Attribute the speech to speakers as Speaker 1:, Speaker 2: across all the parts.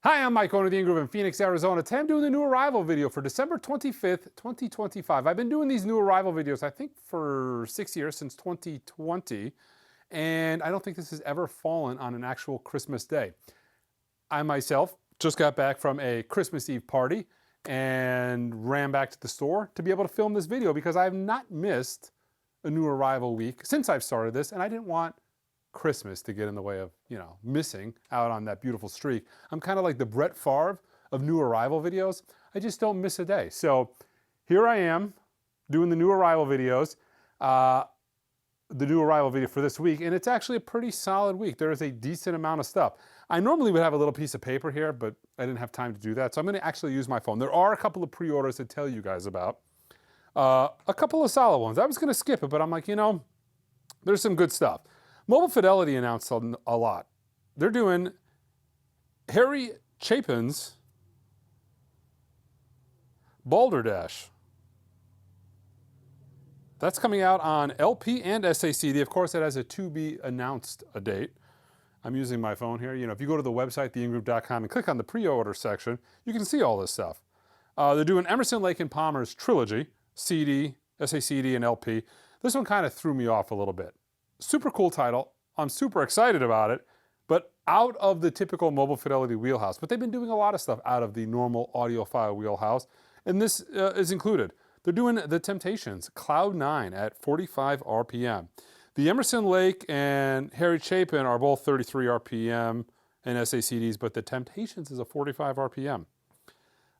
Speaker 1: Hi, I'm Mike, owner of the In-Groove in Phoenix, Arizona. Today I'm doing the new arrival video for December 25th, 2025. I've been doing these new arrival videos, I think, for 6 years, since 2020. And I don't think this has ever fallen on an actual Christmas day. I myself just got back from a Christmas Eve party and ran back to the store to be able to film this video because I have not missed a new arrival week since I've started this, and I didn't want Christmas to get in the way of, missing out on that beautiful streak. I'm kind of like the Brett Favre of new arrival videos. I just don't miss a day. So here I am doing the new arrival videos, the new arrival video for this week, and it's actually a pretty solid week. There is a decent amount of stuff. I normally would have a little piece of paper here, but I didn't have time to do that. So I'm going to actually use my phone. There are a couple of pre-orders to tell you guys about. A couple of solid ones. I was going to skip it, but I'm like, there's some good stuff. Mobile Fidelity announced a lot. They're doing Harry Chapin's Balderdash. That's coming out on LP and SACD. Of course, it has a to be announced a date. I'm using my phone here. If you go to the website, theingroup.com, and click on the pre-order section, you can see all this stuff. They're doing Emerson, Lake and Palmer's Trilogy, CD, SACD, and LP. This one kind of threw me off a little bit. Super cool title. I'm super excited about it, but out of the typical Mobile Fidelity wheelhouse. But they've been doing a lot of stuff out of the normal audiophile wheelhouse, and this is included. They're doing The Temptations, Cloud 9 at 45 RPM. The Emerson, Lake and Harry Chapin are both 33 RPM and SACDs, but The Temptations is a 45 RPM.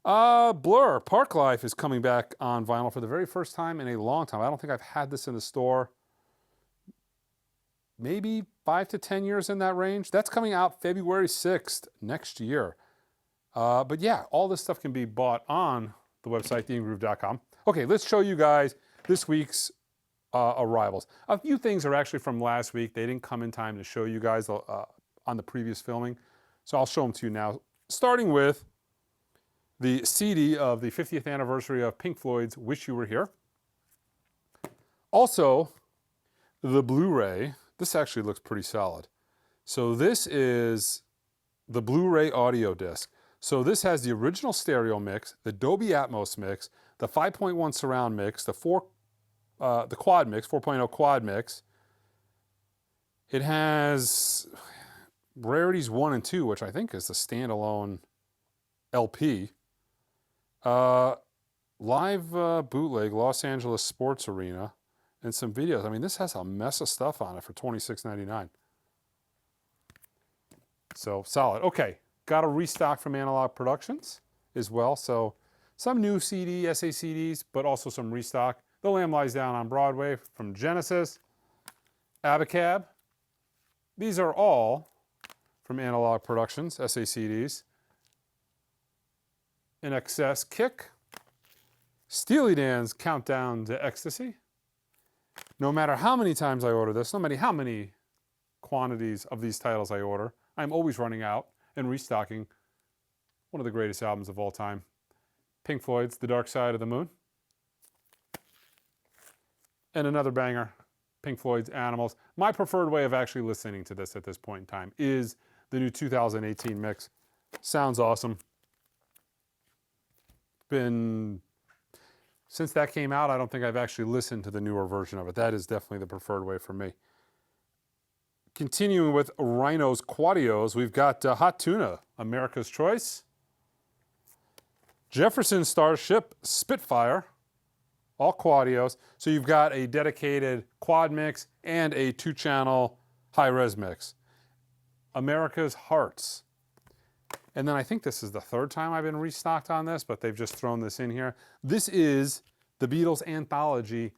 Speaker 1: Blur, Park Life is coming back on vinyl for the very first time in a long time. I don't think I've had this in the store. Maybe 5 to 10 years in that range. That's coming out February 6th next year. But yeah, all this stuff can be bought on the website, theinggroove.com. Okay, let's show you guys this week's arrivals. A few things are actually from last week. They didn't come in time to show you guys on the previous filming. So I'll show them to you now. Starting with the CD of the 50th anniversary of Pink Floyd's Wish You Were Here. Also, the Blu-ray. This actually looks pretty solid. So this is the Blu-ray audio disc. So this has the original stereo mix, the Dolby Atmos mix, the 5.1 surround mix, the quad mix, 4.0 quad mix. It has Rarities 1 and 2, which I think is the standalone LP. Live bootleg, Los Angeles Sports Arena. And some videos. I mean, this has a mess of stuff on it for $26.99. So solid. Okay, got a restock from Analogue Productions as well. So some new CD, SACDs, but also some restock. The Lamb Lies Down on Broadway from Genesis. Abacab. These are all from Analogue Productions, SACDs. In Excess Kick. Steely Dan's Countdown to Ecstasy. No matter how many times I order this, no matter how many quantities of these titles I order, I'm always running out and restocking one of the greatest albums of all time, Pink Floyd's The Dark Side of the Moon. And another banger, Pink Floyd's Animals. My preferred way of actually listening to this at this point in time is the new 2018 mix. Sounds awesome. Since that came out, I don't think I've actually listened to the newer version of it. That is definitely the preferred way for me. Continuing with Rhino's Quadios, we've got Hot Tuna, America's Choice. Jefferson Starship Spitfire, all Quadios. So you've got a dedicated quad mix and a 2-channel high-res mix. America's Hearts. And then I think this is the third time I've been restocked on this, but they've just thrown this in here. This is the Beatles Anthology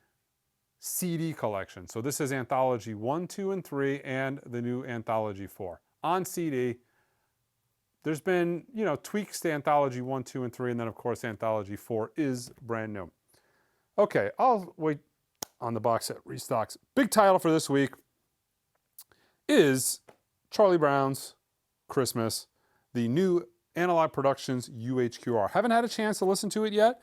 Speaker 1: CD collection. So this is Anthology 1, 2, and 3, and the new Anthology 4. On CD, there's been, tweaks to Anthology 1, 2, and 3, and then of course Anthology 4 is brand new. Okay, I'll wait on the box set restocks. Big title for this week is Charlie Brown's Christmas, the new Analogue Productions UHQR. Haven't had a chance to listen to it yet,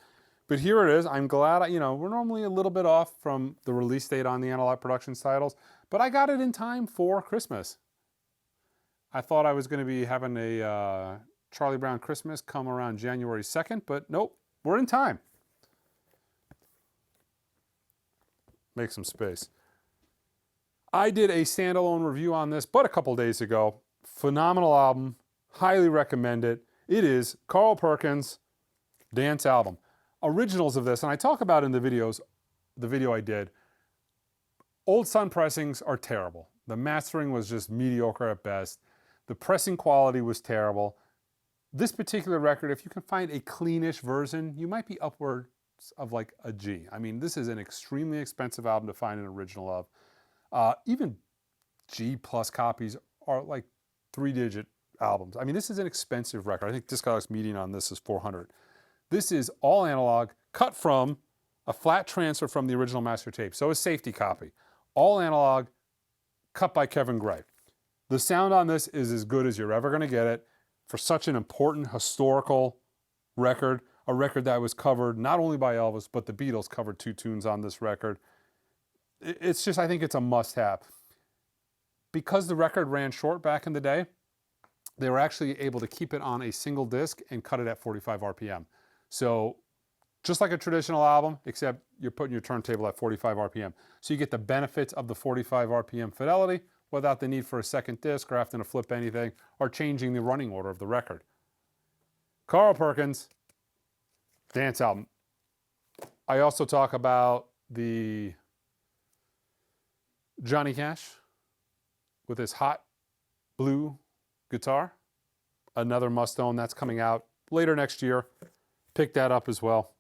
Speaker 1: but here it is. I'm glad, we're normally a little bit off from the release date on the Analogue Productions titles, but I got it in time for Christmas. I thought I was going to be having a Charlie Brown Christmas come around January 2nd, but nope, we're in time. Make some space. I did a standalone review on this, but a couple days ago. Phenomenal album. Highly recommend it. It is Carl Perkins' Dance Album. Originals of this, and I talk about in the videos, the video I did, old Sun pressings are terrible. The mastering was just mediocre at best. The pressing quality was terrible. This particular record, if you can find a cleanish version, you might be upwards of like a G. I mean, this is an extremely expensive album to find an original of. Even G plus copies are like 3-digit albums. I mean, this is an expensive record. I think Discogs median on this is 400. This is all analog, cut from a flat transfer from the original master tape. So a safety copy. All analog, cut by Kevin Gray. The sound on this is as good as you're ever going to get it for such an important historical record, a record that was covered not only by Elvis, but the Beatles covered 2 tunes on this record. It's just, I think it's a must-have. Because the record ran short back in the day, they were actually able to keep it on a single disc and cut it at 45 RPM. So just like a traditional album, except you're putting your turntable at 45 RPM. So you get the benefits of the 45 RPM fidelity without the need for a second disc or having to flip anything or changing the running order of the record. Carl Perkins, Dance Album. I also talk about the Johnny Cash with his hot blue guitar. Another must-own that's coming out later next year. Pick that up as well.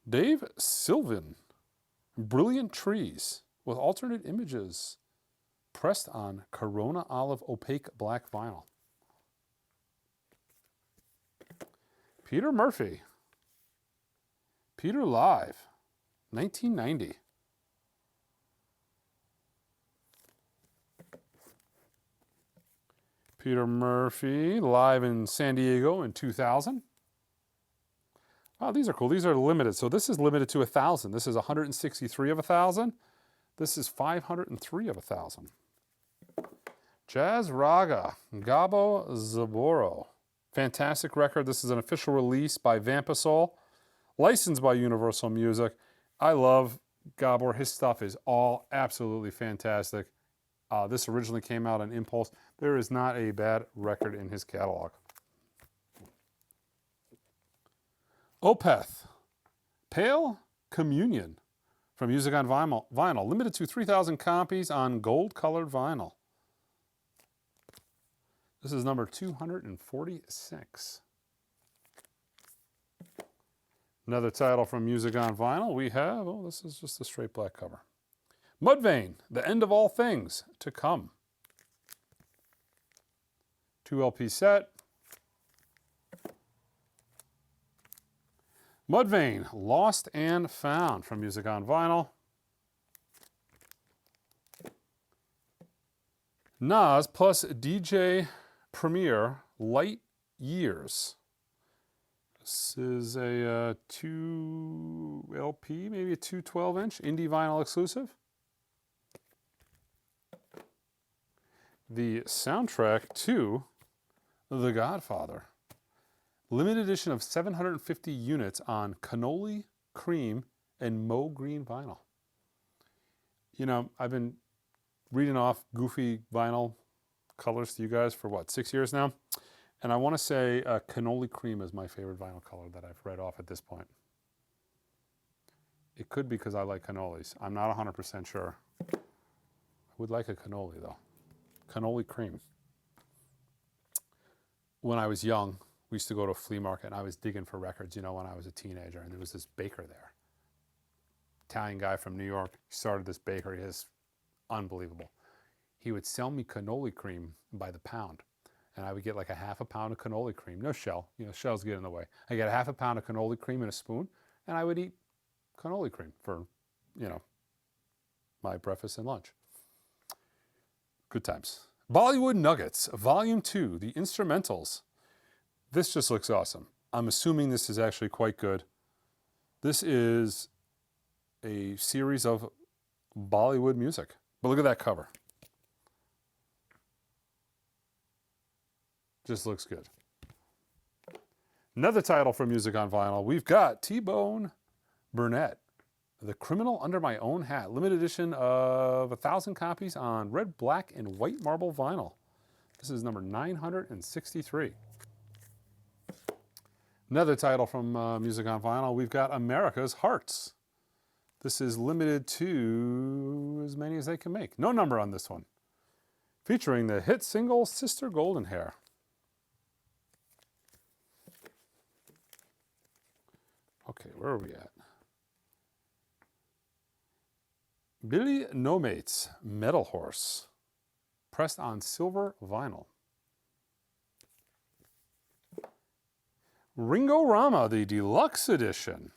Speaker 1: Dave Sylvan, Brilliant Trees with alternate images pressed on Corona Olive opaque black vinyl. Peter Murphy, Peter Live, 1990. Peter Murphy, live in San Diego in 2000. Wow, these are cool. These are limited. So this is limited to 1,000. This is 163 of 1,000. This is 503 of 1,000. Jazz Raga, Gabo Zaboro. Fantastic record. This is an official release by Vampasol, licensed by Universal Music. I love Gabor. His stuff is all absolutely fantastic. This originally came out on Impulse. There is not a bad record in his catalog. Opeth, Pale Communion from Music on Vinyl. Limited to 3,000 copies on gold-colored vinyl. This is number 246. Another title from Music on Vinyl we have, oh, this is just a straight black cover. Mudvayne, The End of All Things to Come. 2 LP set. Mudvayne, Lost and Found from Music on Vinyl. Nas plus DJ Premier, Light Years. This is a 2 LP, maybe a 2 12-inch indie vinyl exclusive. The soundtrack to The Godfather. Limited edition of 750 units on cannoli, cream, and Mo Green vinyl. You know, I've been reading off goofy vinyl colors to you guys for what, 6 years now? And I want to say cannoli cream is my favorite vinyl color that I've read off at this point. It could be because I like cannolis. I'm not 100% sure. I would like a cannoli though. Cannoli cream. When I was young, we used to go to a flea market and I was digging for records, you know, when I was a teenager, and there was this baker there. Italian guy from New York. He started this bakery. It's unbelievable. He would sell me cannoli cream by the pound. And I would get like a half a pound of cannoli cream. No shell. You know, shells get in the way. I get a half a pound of cannoli cream in a spoon, and I would eat cannoli cream for, you know, my breakfast and lunch. Good times. Bollywood Nuggets, Volume 2, the instrumentals. This just looks awesome. I'm assuming this is actually quite good. This is a series of Bollywood music. But look at that cover. Just looks good. Another title from Music on Vinyl. We've got T-Bone Burnett, The Criminal Under My Own Hat. Limited edition of 1,000 copies on red, black, and white marble vinyl. This is number 963. Another title from Music on Vinyl. We've got America's Hearts. This is limited to as many as they can make. No number on this one. Featuring the hit single Sister Golden Hair. Okay, where are we at? Billy Nomate's Metal Horse. Pressed on silver vinyl. Ringo Rama, the deluxe edition.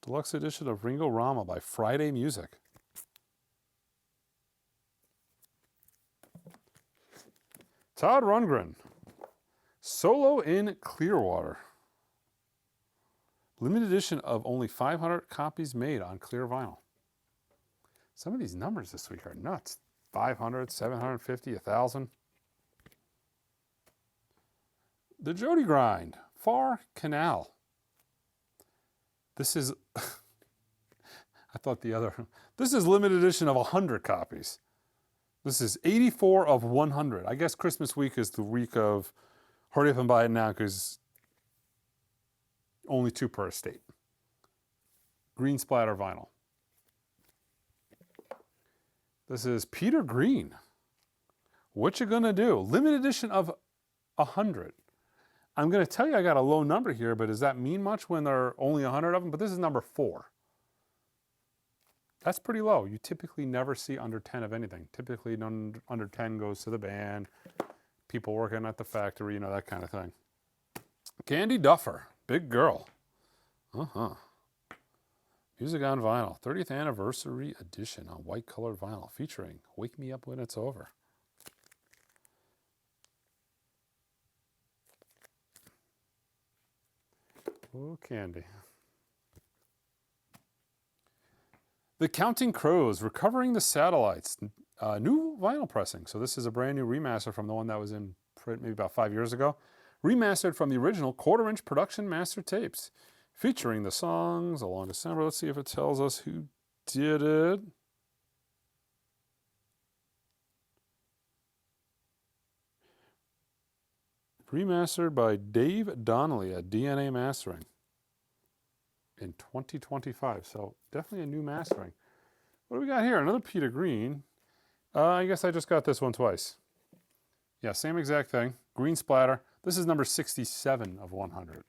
Speaker 1: Deluxe edition of Ringo Rama by Friday Music. Todd Rundgren, Solo in Clearwater. Limited edition of only 500 copies made on clear vinyl. Some of these numbers this week are nuts. 500, 750, 1,000. The Jody Grind, Far Canal. This is, this is limited edition of 100 copies. This is 84 of 100. I guess Christmas week is the week of hurry up and buy it now because only 2 per estate. Green splatter vinyl. This is Peter Green. What you gonna do? Limited edition of 100. I'm gonna tell you I got a low number here, but does that mean much when there are only 100 of them? But this is number 4. That's pretty low. You typically never see under 10 of anything. Typically under 10 goes to the band, people working at the factory, you know, that kind of thing. Candy Duffer, Big Girl. Music on Vinyl, 30th anniversary edition on white colored vinyl featuring Wake Me Up When It's Over. Oh, Candy. The Counting Crows, Recovering the Satellites. New vinyl pressing. So this is a brand new remaster from the one that was in print maybe about 5 years ago. Remastered from the original 1/4-inch production master tapes. Featuring the songs along December. Let's see if it tells us who did it. Remastered by Dave Donnelly at DNA Mastering in 2025. So definitely a new mastering. What do we got here? Another Peter Green. I guess I just got this one twice. Yeah, same exact thing. Green splatter. This is number 67 of 100.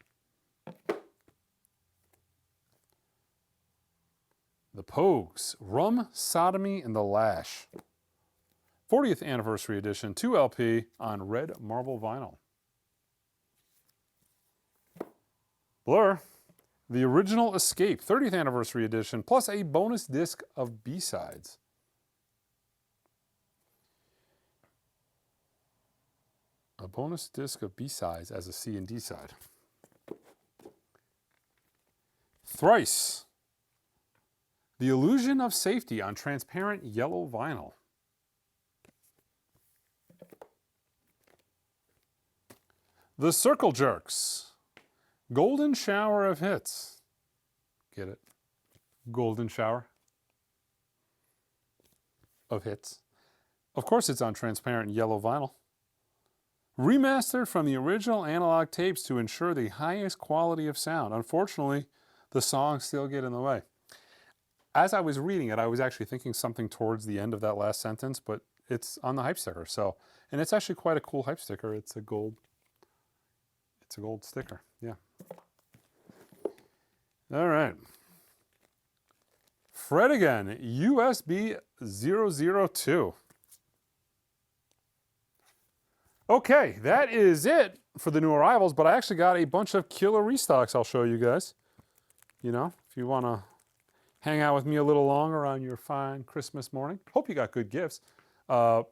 Speaker 1: The Pogues, Rum, Sodomy, and the Lash. 40th anniversary edition, 2 LP on red marble vinyl. Blur, The Original Escape, 30th anniversary edition, plus a bonus disc of B-sides. A bonus disc of B-sides as a C and D side. Thrice, The Illusion of Safety on transparent yellow vinyl. The Circle Jerks, Golden Shower of Hits. Get it? Golden Shower of Hits. Of course it's on transparent yellow vinyl. Remastered from the original analog tapes to ensure the highest quality of sound. Unfortunately, the songs still get in the way. As I was reading it, I was actually thinking something towards the end of that last sentence, but it's on the hype sticker. So, and it's actually quite a cool hype sticker. It's a gold sticker. Yeah. All right. Fred again, USB 002. Okay, that is it for the new arrivals, but I actually got a bunch of killer restocks I'll show you guys. You know, if you want to hang out with me a little longer on your fine Christmas morning. Hope you got good gifts. I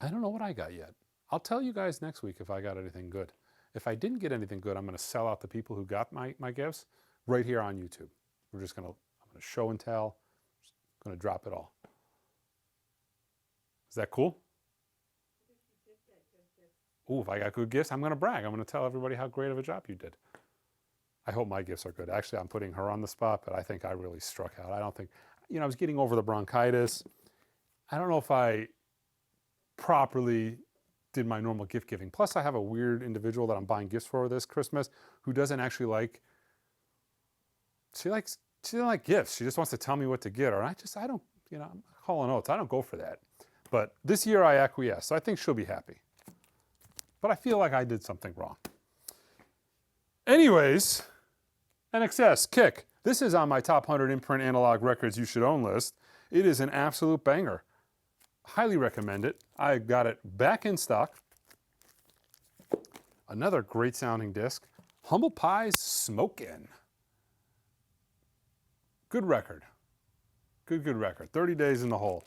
Speaker 1: don't know what I got yet. I'll tell you guys next week if I got anything good. If I didn't get anything good, I'm going to sell out the people who got my gifts right here on YouTube. I'm going to show and tell. Just going to drop it all. Is that cool? Ooh, if I got good gifts, I'm going to brag. I'm going to tell everybody how great of a job you did. I hope my gifts are good. Actually, I'm putting her on the spot, but I think I really struck out. I don't think, I was getting over the bronchitis. I don't know if I properly did my normal gift giving. Plus, I have a weird individual that I'm buying gifts for this Christmas who doesn't actually like, she doesn't like gifts. She just wants to tell me what to get her. And I don't, I'm calling oats. I don't go for that. But this year I acquiesce, so I think she'll be happy. But I feel like I did something wrong. Anyways, NXS Kick. This is on my top 100 imprint analog records you should own list. It is an absolute banger. Highly recommend it. I got it back in stock. Another great sounding disc. Humble Pie's Smokin'. Good record. Good record. 30 Days in the Hole.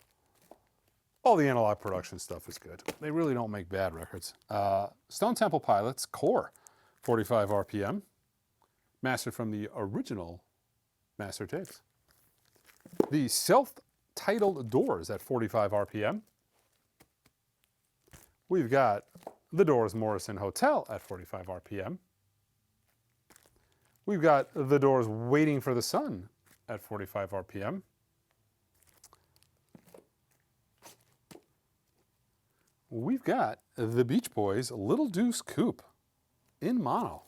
Speaker 1: All the Analog production stuff is good. They really don't make bad records. Stone Temple Pilots Core, 45 RPM. Mastered from the original master tapes. The self-titled Doors at 45 RPM. We've got the Doors Morrison Hotel at 45 RPM. We've got the Doors Waiting for the Sun at 45 RPM. We've got the Beach Boys Little Deuce Coupe in mono.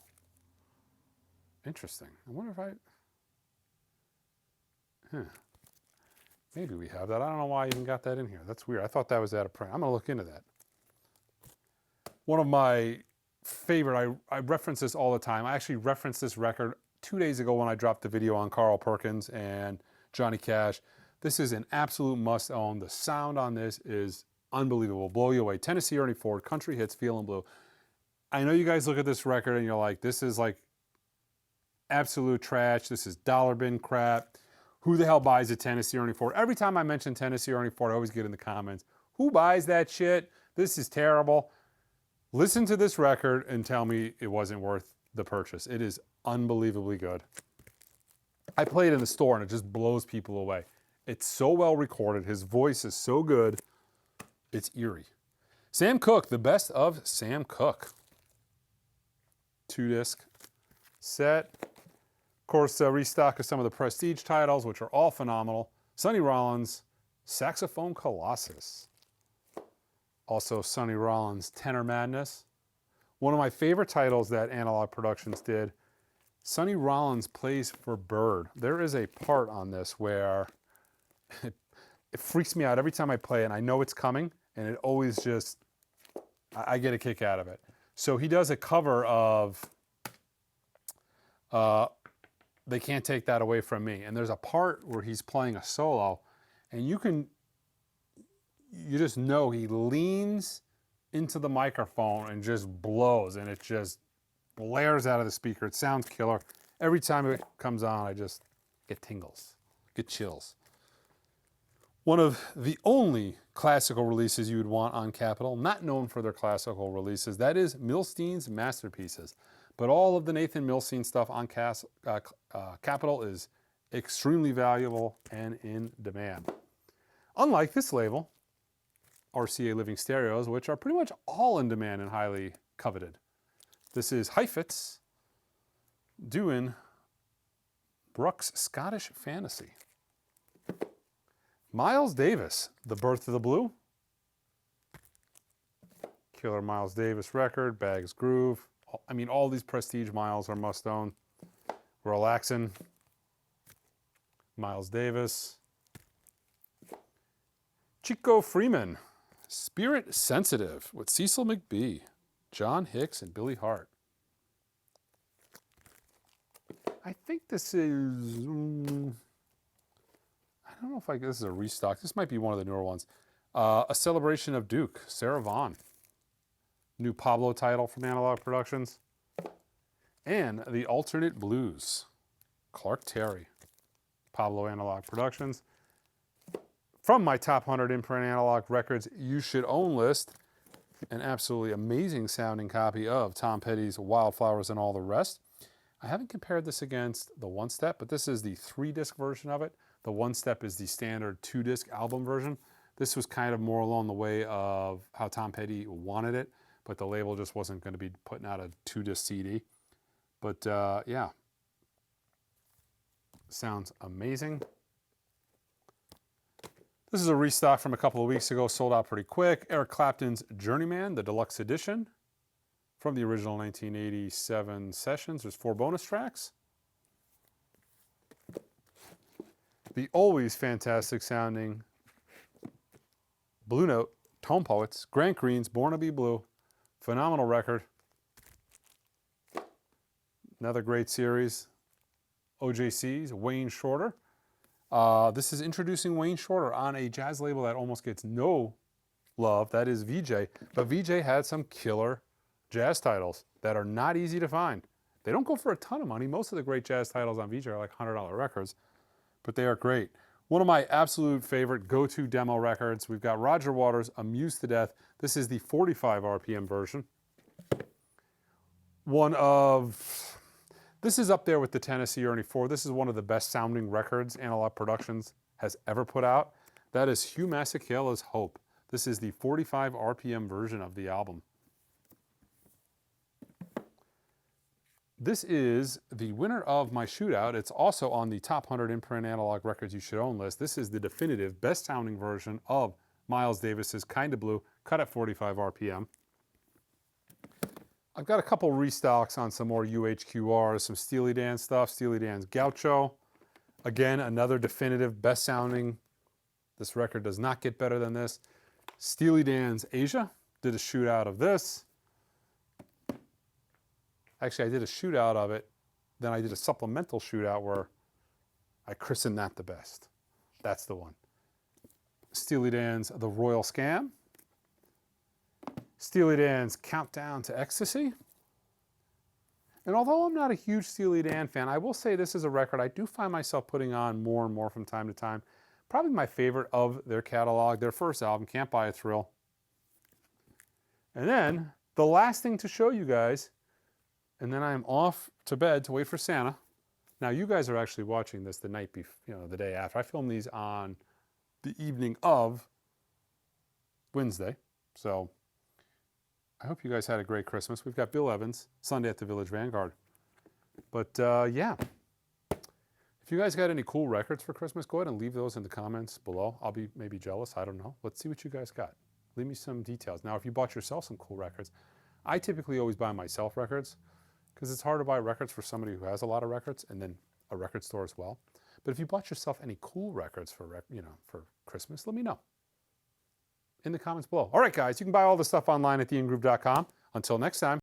Speaker 1: Interesting. I wonder if maybe we have that. I don't know why I even got that in here. That's weird. I thought that was out of print. I'm going to look into that. One of my favorite, I reference this all the time. I actually referenced this record 2 days ago when I dropped the video on Carl Perkins and Johnny Cash. This is an absolute must-own. The sound on this is unbelievable. Blow you away. Tennessee Ernie Ford, Country Hits, Feelin' Blue. I know you guys look at this record and you're like, this is like absolute trash. This is dollar bin crap. Who the hell buys a Tennessee Ernie Ford? Every time I mention Tennessee Ernie Ford, I always get in the comments, who buys that shit? This is terrible. Listen to this record and tell me it wasn't worth the purchase. It is unbelievably good. I play it in the store and it just blows people away. It's so well recorded. His voice is so good. It's eerie. Sam Cooke, the best of Sam Cooke. 2-disc set. Of course, a restock of some of the Prestige titles, which are all phenomenal. Sonny Rollins, Saxophone Colossus. Also, Sonny Rollins, Tenor Madness. One of my favorite titles that Analog Productions did, Sonny Rollins plays for Bird. There is a part on this where it freaks me out every time I play it, and I know it's coming, and it always just, I get a kick out of it. So he does a cover of They Can't Take That Away From Me, and there's a part where he's playing a solo, and you just know he leans into the microphone and just blows, and it just blares out of the speaker. It sounds killer. Every time it comes on, I just get tingles, get chills. One of the only classical releases you would want on Capitol, not known for their classical releases, that is Milstein's Masterpieces. But all of the Nathan Milstein stuff on Capitol is extremely valuable and in demand. Unlike this label, RCA Living Stereos, which are pretty much all in demand and highly coveted. This is Heifetz doing Brooks' Scottish Fantasy. Miles Davis, The Birth of the Blue. Killer Miles Davis record, Bags Groove. I mean, all these Prestige Miles are must-own. Relaxin'. Miles Davis. Chico Freeman, Spirit Sensitive with Cecil McBee, John Hicks, and Billy Hart. I think this is, I don't know if this is a restock. This might be one of the newer ones. A Celebration of Duke, Sarah Vaughan. New Pablo title from Analog Productions. And The Alternate Blues, Clark Terry, Pablo Analog Productions. From my top 100 imprint analog records you should own list, an absolutely amazing sounding copy of Tom Petty's Wildflowers and All the Rest. I haven't compared this against the One Step, but this is the 3-disc version of it. The One Step is the standard 2-disc album version. This was kind of more along the way of how Tom Petty wanted it. but the label just wasn't going to be putting out a 2-disc CD. But yeah, sounds amazing. This is a restock from a couple of weeks ago, sold out pretty quick. Eric Clapton's Journeyman, the deluxe edition from the original 1987 sessions. There's 4 bonus tracks. The always fantastic sounding Blue Note, Tone Poets, Grant Green's Born to Be Blue. Phenomenal record. Another great series. OJC's Wayne Shorter. This is introducing Wayne Shorter on a jazz label that almost gets no love. That is VJ. But VJ had some killer jazz titles that are not easy to find. They don't go for a ton of money. Most of the great jazz titles on VJ are like $100 records, but they are great. One of my absolute favorite go-to demo records, we've got Roger Waters' Amused to Death. This is the 45 RPM version. This is up there with the Tennessee Ernie 4. This is one of the best sounding records Analogue Productions has ever put out. That is Hugh Masekela's Hope. This is the 45 RPM version of the album. This is the winner of my shootout. It's also on the top 100 in-print Analogue records you should own list. This is the definitive best sounding version of Miles Davis's Kinda Blue, cut at 45 RPM. I've got a couple restocks on some more UHQRs, some Steely Dan stuff, Steely Dan's Gaucho. Again, another definitive, best sounding. This record does not get better than this. Steely Dan's Asia, did a shootout of this. Actually, I did a shootout of it. Then I did a supplemental shootout where I christened that the best. That's the one. Steely Dan's The Royal Scam. Steely Dan's Countdown to Ecstasy. And although I'm not a huge Steely Dan fan, I will say this is a record I do find myself putting on more and more from time to time. Probably my favorite of their catalog, their first album, Can't Buy a Thrill. And then the last thing to show you guys, and then I'm off to bed to wait for Santa. Now you guys are actually watching this the night before, the day after. I filmed these on the evening of Wednesday. So I hope you guys had a great Christmas. We've got Bill Evans, Sunday at the Village Vanguard. But yeah, if you guys got any cool records for Christmas, go ahead and leave those in the comments below. I'll be maybe jealous, I don't know. Let's see what you guys got. Leave me some details. Now, if you bought yourself some cool records, I typically always buy myself records because it's hard to buy records for somebody who has a lot of records and then a record store as well. But if you bought yourself any cool records for, for Christmas, let me know in the comments below. All right, guys, you can buy all the stuff online at theingroove.com. Until next time.